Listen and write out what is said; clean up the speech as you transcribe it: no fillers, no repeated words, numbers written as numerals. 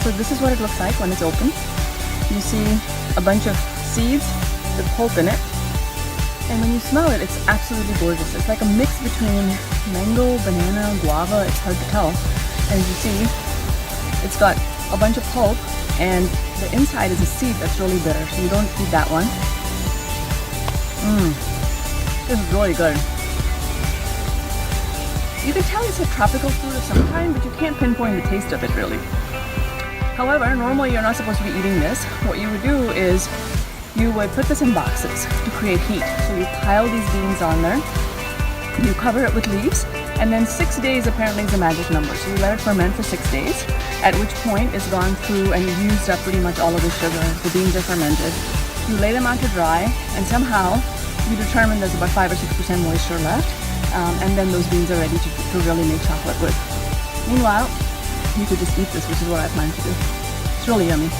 So this is what it looks like when it's open. You see a bunch of seeds with pulp in it. And when you smell it, it's absolutely gorgeous. It's like a mix between mango, banana, guava. It's hard to tell. As you see, it's got a bunch of pulp, and the inside is a seed that's really bitter, so you don't eat that one. This is really good. You can tell it's a tropical fruit of some kind, but you can't pinpoint the taste of it really. However, normally you're not supposed to be eating this. What you would do is you would put this in boxes to create heat. So you pile these beans on there, you cover it with leaves, and then 6 days apparently is a magic number. So you let it ferment for 6 days, at which point it's gone through and you've used up pretty much all of the sugar. The beans are fermented. You lay them out to dry, and somehow you determine there's about 5 or 6% moisture left, and then those beans are ready to really make chocolate with. Meanwhile, you could just eat this, which is what I plan to do. It's really yummy.